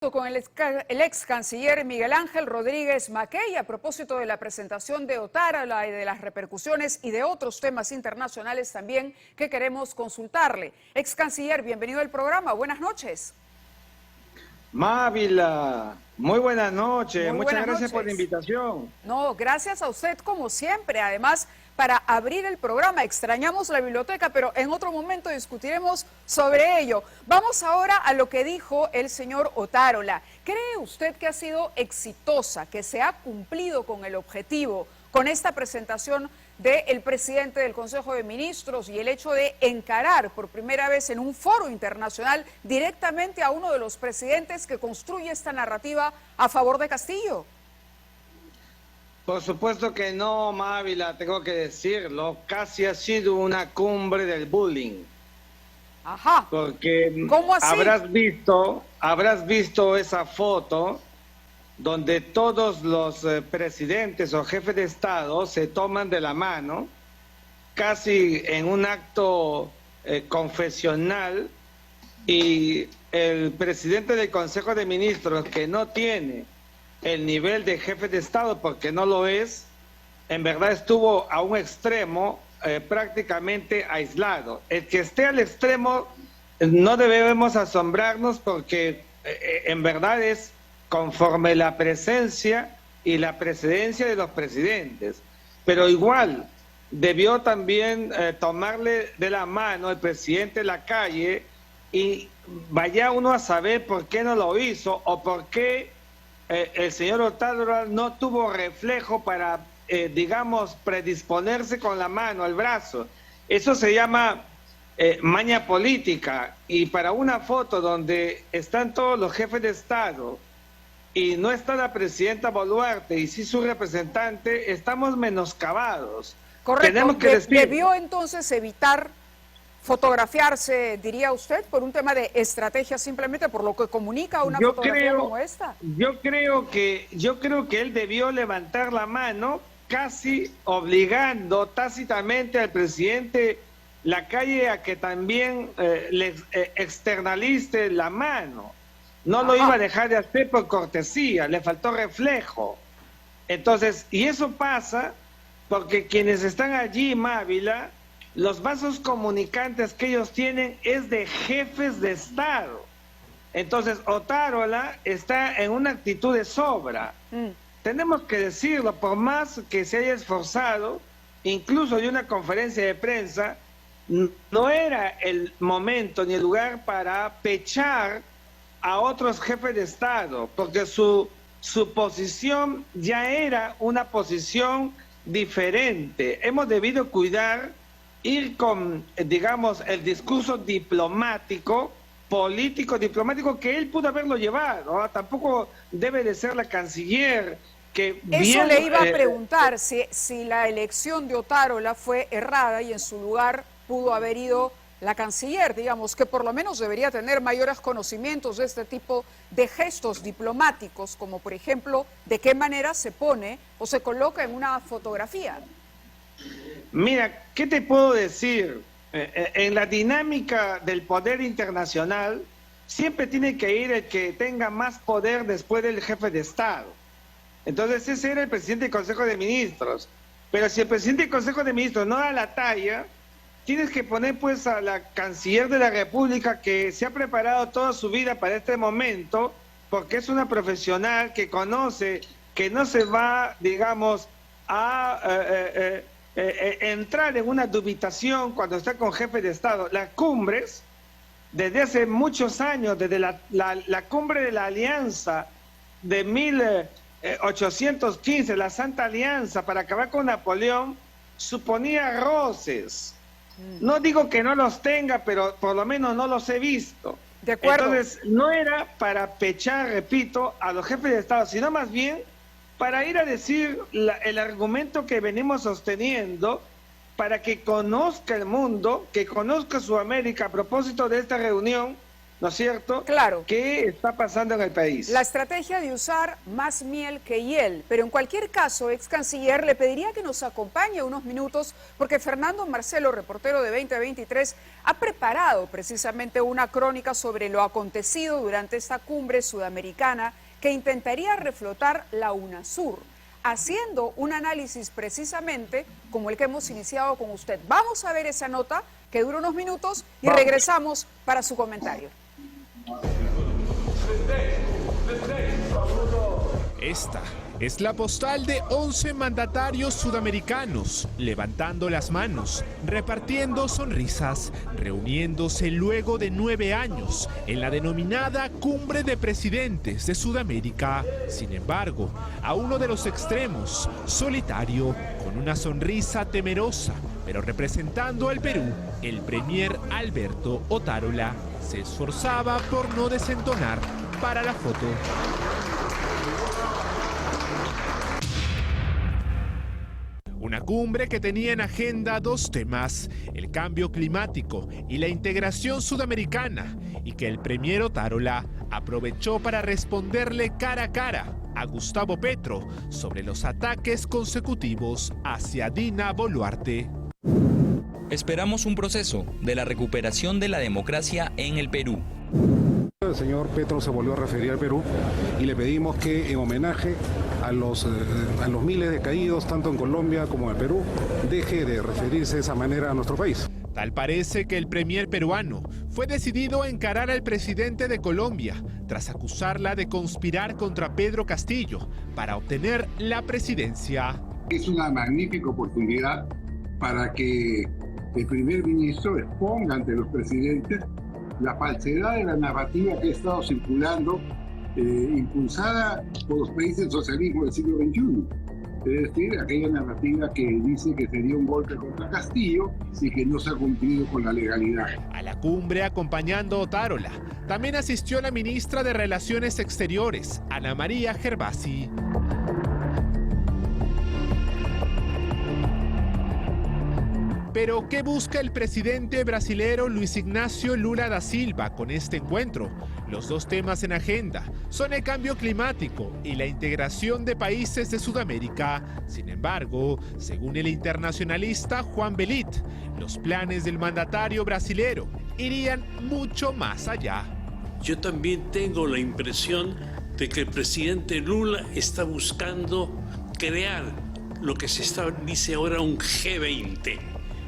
Con el ex canciller Miguel Ángel Rodríguez Mackey a propósito de la presentación de Otárola y de las repercusiones y de otros temas internacionales también que queremos consultarle. Ex canciller, bienvenido al programa. Buenas noches. Mávila, muy buenas noches. Muy Muchas buenas gracias por la noches. invitación. No, gracias a usted como siempre. Además, para abrir el programa, extrañamos la biblioteca, pero en otro momento discutiremos sobre ello. Vamos ahora a lo que dijo el señor Otárola. ¿Cree usted que ha sido exitosa, que se ha cumplido con el objetivo, con esta presentación del presidente del Consejo de Ministros y el hecho de encarar por primera vez en un foro internacional directamente a uno de los presidentes que construye esta narrativa a favor de Castillo? Por supuesto que no, Mávila, tengo que decirlo. Casi ha sido una cumbre del bullying. Ajá. Porque ¿Cómo así? habrás visto esa foto donde todos los presidentes o jefes de Estado se toman de la mano, casi en un acto confesional, y el presidente del Consejo de Ministros, que no tiene el nivel de jefe de Estado porque no lo es, en verdad estuvo a un extremo prácticamente aislado. El que esté al extremo no debemos asombrarnos porque en verdad es conforme la presencia y la precedencia de los presidentes. Pero igual debió también tomarle de la mano el presidente Lacalle, y vaya uno a saber por qué no lo hizo o por qué el señor Otárola no tuvo reflejo para, digamos, predisponerse con la mano, el brazo. Eso se llama maña política. Y para una foto donde están todos los jefes de Estado y no está la presidenta Boluarte y sí su representante, estamos menoscabados. Correcto. Tenemos que decir... ¿Debió entonces evitar fotografiarse, diría usted, por un tema de estrategia, simplemente por lo que comunica una fotografía como esta? Yo creo que él debió levantar la mano, casi obligando tácitamente al presidente Lacalle a que también le externalice la mano. No lo iba a dejar de hacer por cortesía, le faltó reflejo. Entonces, y eso pasa porque quienes están allí, Mávila, los vasos comunicantes que ellos tienen es de jefes de Estado. Entonces, Otárola está en una actitud de sobra. Tenemos que decirlo, por más que se haya esforzado, incluso de una conferencia de prensa, no era el momento ni el lugar para pechar a otros jefes de Estado, porque su posición ya era una posición diferente. Hemos debido cuidar ir con, digamos, el discurso diplomático, político, diplomático, que él pudo haberlo llevado, ¿no? Tampoco debe de ser la canciller que... Eso le iba a preguntar, si la elección de Otárola fue errada y en su lugar pudo haber ido la canciller, digamos, que por lo menos debería tener mayores conocimientos de este tipo de gestos diplomáticos, como por ejemplo, de qué manera se pone o se coloca en una fotografía. Mira, ¿qué te puedo decir? En la dinámica del poder internacional, siempre tiene que ir el que tenga más poder después del jefe de Estado. Entonces ese era el presidente del Consejo de Ministros. Pero si el presidente del Consejo de Ministros no da la talla, tienes que poner pues a la canciller de la República, que se ha preparado toda su vida para este momento, porque es una profesional que conoce que no se va, digamos, a... entrar en una dubitación cuando está con jefe de Estado. Las cumbres, desde hace muchos años, desde la cumbre de la Alianza de 1815, la Santa Alianza para acabar con Napoleón, suponía roces. No digo que no los tenga, pero por lo menos no los he visto. De acuerdo. Entonces, no era para pechar, repito, a los jefes de Estado, sino más bien para ir a decir el argumento que venimos sosteniendo, para que conozca el mundo, que conozca Sudamérica a propósito de esta reunión, ¿no es cierto? Claro. ¿Qué está pasando en el país? La estrategia de usar más miel que hiel, pero en cualquier caso, ex canciller, le pediría que nos acompañe unos minutos porque Fernando Marcelo, reportero de 2023, ha preparado precisamente una crónica sobre lo acontecido durante esta cumbre sudamericana que intentaría reflotar la UNASUR, haciendo un análisis precisamente como el que hemos iniciado con usted. Vamos a ver esa nota que dura unos minutos y regresamos para su comentario. Esta es la postal de 11 mandatarios sudamericanos, levantando las manos, repartiendo sonrisas, reuniéndose luego de 9 años en la denominada Cumbre de Presidentes de Sudamérica. Sin embargo, a uno de los extremos, solitario, con una sonrisa temerosa, pero representando al Perú, el premier Alberto Otárola se esforzaba por no desentonar para la foto. Una cumbre que tenía en agenda 2 temas, el cambio climático y la integración sudamericana, y que el premier Otárola aprovechó para responderle cara a cara a Gustavo Petro sobre los ataques consecutivos hacia Dina Boluarte. Esperamos un proceso de la recuperación de la democracia en el Perú. El señor Petro se volvió a referir al Perú y le pedimos que en homenaje a los miles de caídos, tanto en Colombia como en Perú, deje de referirse de esa manera a nuestro país. Tal parece que el premier peruano fue decidido a encarar al presidente de Colombia tras acusarla de conspirar contra Pedro Castillo para obtener la presidencia. Es una magnífica oportunidad para que el primer ministro exponga ante los presidentes la falsedad de la narrativa que ha estado circulando, impulsada por los países del socialismo del siglo XXI. Es decir, aquella narrativa que dice que sería un golpe contra Castillo y que no se ha cumplido con la legalidad. A la cumbre, acompañando a Otárola, también asistió la ministra de Relaciones Exteriores, Ana María Gervasi. Pero, ¿qué busca el presidente brasilero Luis Ignacio Lula da Silva con este encuentro? Los dos temas en agenda son el cambio climático y la integración de países de Sudamérica. Sin embargo, según el internacionalista Juan Belit, los planes del mandatario brasilero irían mucho más allá. Yo también tengo la impresión de que el presidente Lula está buscando crear lo que se dice ahora un G20.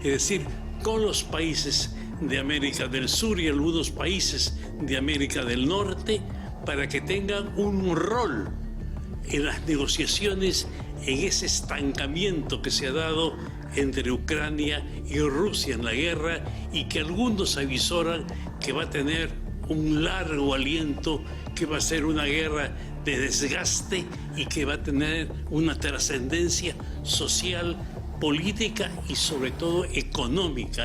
Es decir, con los países de América del Sur y algunos países de América del Norte, para que tengan un rol en las negociaciones, en ese estancamiento que se ha dado entre Ucrania y Rusia en la guerra, y que algunos avisoran que va a tener un largo aliento, que va a ser una guerra de desgaste y que va a tener una trascendencia social, política y sobre todo económica.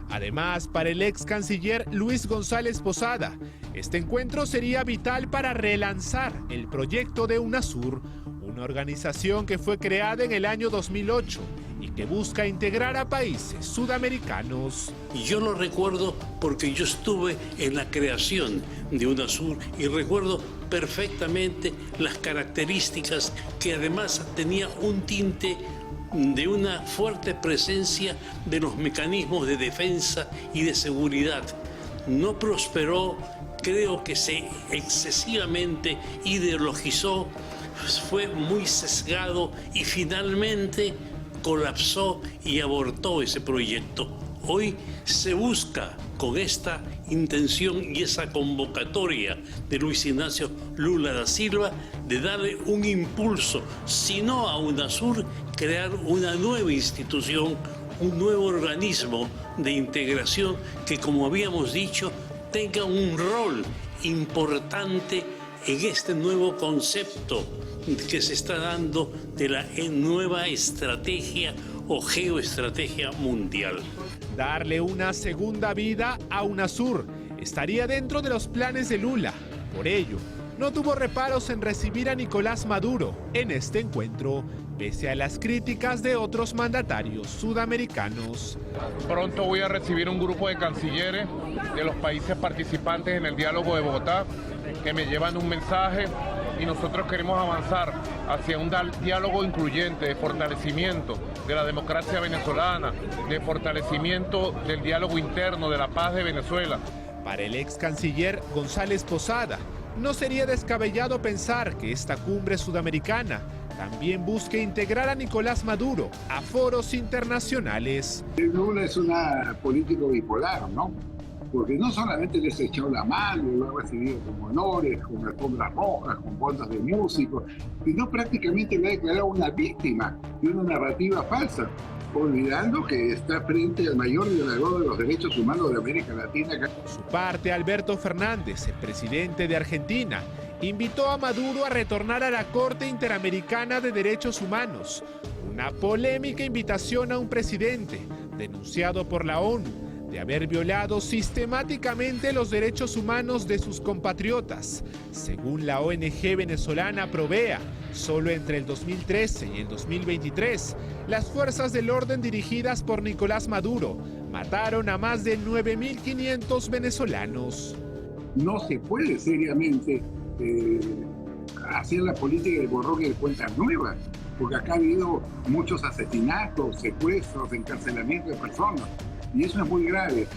Además, para el ex canciller Luis González Posada, este encuentro sería vital para relanzar el proyecto de UNASUR, una organización que fue creada en el año 2008 y que busca integrar a países sudamericanos. Y yo lo recuerdo porque yo estuve en la creación de UNASUR y recuerdo perfectamente las características, que además tenía un tinte de una fuerte presencia de los mecanismos de defensa y de seguridad. No prosperó, creo que se excesivamente ideologizó, fue muy sesgado y finalmente colapsó y abortó ese proyecto. Hoy se busca, con esta intención y esa convocatoria de Luis Ignacio Lula da Silva, de darle un impulso, si no a UNASUR, crear una nueva institución, un nuevo organismo de integración que, como habíamos dicho, tenga un rol importante en este nuevo concepto que se está dando de la nueva estrategia o geoestrategia mundial. Darle una segunda vida a UNASUR estaría dentro de los planes de Lula. Por ello, no tuvo reparos en recibir a Nicolás Maduro en este encuentro, pese a las críticas de otros mandatarios sudamericanos. Pronto voy a recibir un grupo de cancilleres de los países participantes en el diálogo de Bogotá que me llevan un mensaje y nosotros queremos avanzar hacia un diálogo incluyente de fortalecimiento de la democracia venezolana, de fortalecimiento del diálogo interno, de la paz de Venezuela. Para el ex canciller González Posada, no sería descabellado pensar que esta cumbre sudamericana también busque integrar a Nicolás Maduro a foros internacionales. Lula es una político bipolar, ¿no? Porque no solamente les ha echado la mano, lo ha recibido con honores, con alfombras rojas, con botas de músicos, sino prácticamente le ha declarado una víctima de una narrativa falsa, olvidando que está frente al mayor violador de los derechos humanos de América Latina. Por su parte, Alberto Fernández, el presidente de Argentina, invitó a Maduro a retornar a la Corte Interamericana de Derechos Humanos, una polémica invitación a un presidente denunciado por la ONU de haber violado sistemáticamente los derechos humanos de sus compatriotas. Según la ONG venezolana Provea, solo entre el 2013 y el 2023, las fuerzas del orden dirigidas por Nicolás Maduro mataron a más de 9.500 venezolanos. No se puede seriamente hacer la política del borrón y de cuentas nuevas, porque acá ha habido muchos asesinatos, secuestros, encarcelamiento de personas. Y eso es muy grave.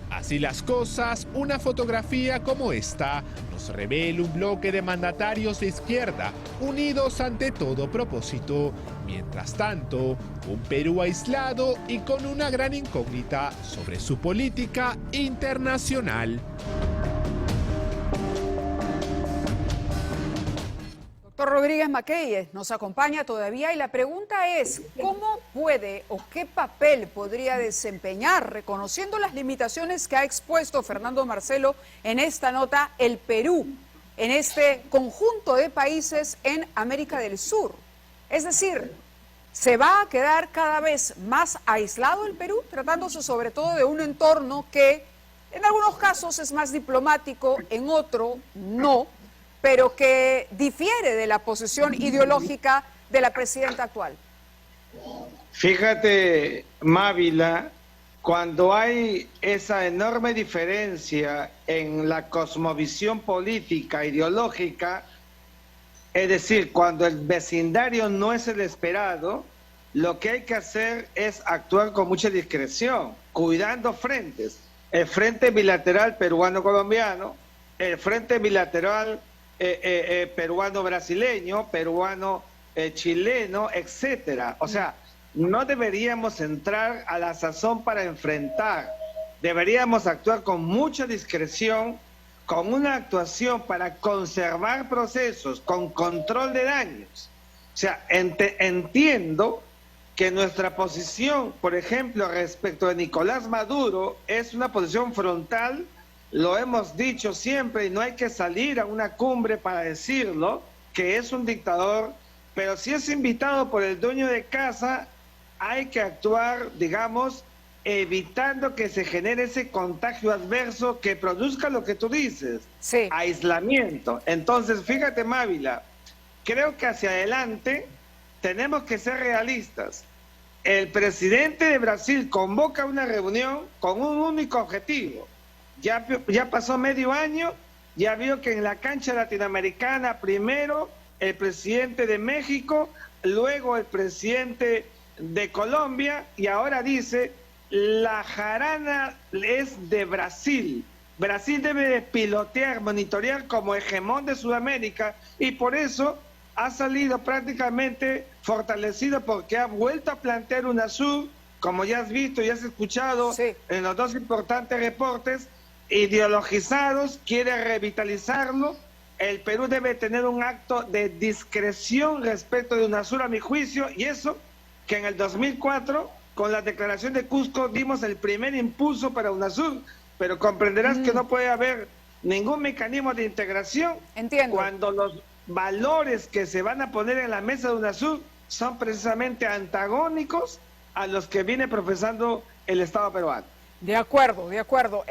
Así las cosas, una fotografía como esta nos revela un bloque de mandatarios de izquierda unidos ante todo propósito. Mientras tanto, un Perú aislado y con una gran incógnita sobre su política internacional. Doctor Rodríguez Maqueyes nos acompaña todavía y la pregunta es, ¿cómo puede o qué papel podría desempeñar, reconociendo las limitaciones que ha expuesto Fernando Marcelo en esta nota, el Perú, en este conjunto de países en América del Sur? Es decir, ¿se va a quedar cada vez más aislado el Perú, tratándose sobre todo de un entorno que en algunos casos es más diplomático, en otro no, pero que difiere de la posición ideológica de la presidenta actual? Fíjate, Mávila, cuando hay esa enorme diferencia en la cosmovisión política, ideológica, es decir, cuando el vecindario no es el esperado, lo que hay que hacer es actuar con mucha discreción, cuidando frentes. El frente bilateral peruano-colombiano, el frente bilateral peruano-brasileño, peruano-chileno, etcétera. O sea, no deberíamos entrar a la sazón para enfrentar. Deberíamos actuar con mucha discreción, con una actuación para conservar procesos, con control de daños. O sea, entiendo que nuestra posición, por ejemplo, respecto de Nicolás Maduro, es una posición frontal. Lo hemos dicho siempre y no hay que salir a una cumbre para decirlo, que es un dictador, pero si es invitado por el dueño de casa, hay que actuar, digamos, evitando que se genere ese contagio adverso que produzca lo que tú dices, sí, aislamiento. Entonces, fíjate, Mávila, creo que hacia adelante tenemos que ser realistas. El presidente de Brasil convoca una reunión con un único objetivo. Ya pasó medio año, ya vio que en la cancha latinoamericana primero el presidente de México, luego el presidente de Colombia y ahora dice la jarana es de Brasil. Brasil debe pilotear, monitorear como hegemón de Sudamérica y por eso ha salido prácticamente fortalecido porque ha vuelto a plantear UNASUR, como ya has visto y has escuchado sí, en los dos importantes reportes, ideologizados, quiere revitalizarlo. El Perú debe tener un acto de discreción respecto de UNASUR, a mi juicio, y eso que en el 2004, con la declaración de Cusco, dimos el primer impulso para UNASUR, pero comprenderás que no puede haber ningún mecanismo de integración. Entiendo. Cuando los valores que se van a poner en la mesa de UNASUR son precisamente antagónicos a los que viene profesando el Estado peruano. De acuerdo, de acuerdo.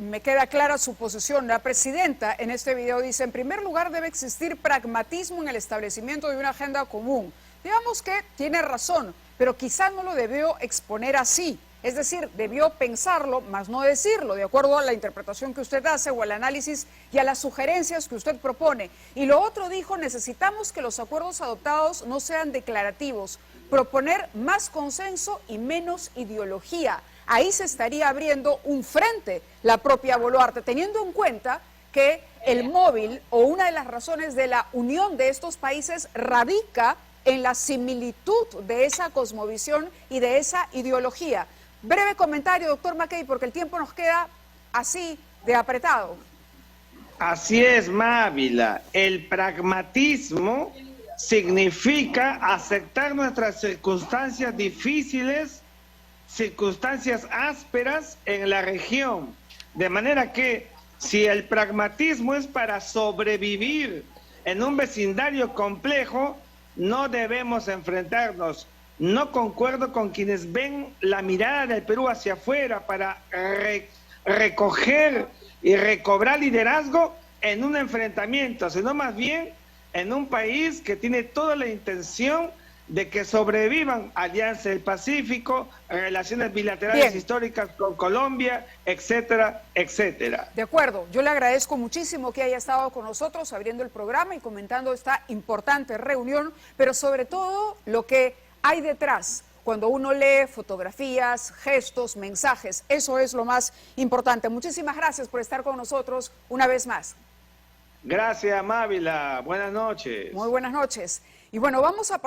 Me queda clara su posición. La presidenta en este video dice, en primer lugar debe existir pragmatismo en el establecimiento de una agenda común, Digamos que tiene razón, pero quizá no lo debió exponer así. Es decir, debió pensarlo, más no decirlo, de acuerdo a la interpretación que usted hace o al análisis y a las sugerencias que usted propone. Y lo otro dijo, necesitamos que los acuerdos adoptados no sean declarativos, proponer más consenso y menos ideología. Ahí se estaría abriendo un frente la propia Boluarte, teniendo en cuenta que el móvil o una de las razones de la unión de estos países radica en la similitud de esa cosmovisión y de esa ideología. Breve comentario, doctor Mackay, porque el tiempo nos queda así de apretado. Así es, Mávila. El pragmatismo significa aceptar nuestras circunstancias difíciles, circunstancias ásperas en la región. De manera que si el pragmatismo es para sobrevivir en un vecindario complejo, no debemos enfrentarnos. No concuerdo con quienes ven la mirada del Perú hacia afuera para recoger y recobrar liderazgo en un enfrentamiento, sino más bien en un país que tiene toda la intención de que sobrevivan Alianza del Pacífico, relaciones bilaterales históricas con Colombia, etcétera, etcétera. De acuerdo, yo le agradezco muchísimo que haya estado con nosotros abriendo el programa y comentando esta importante reunión, pero sobre todo lo que hay detrás cuando uno lee fotografías, gestos, mensajes. Eso es lo más importante. Muchísimas gracias por estar con nosotros una vez más. Gracias, Mávila. Buenas noches. Muy buenas noches. Y bueno, vamos a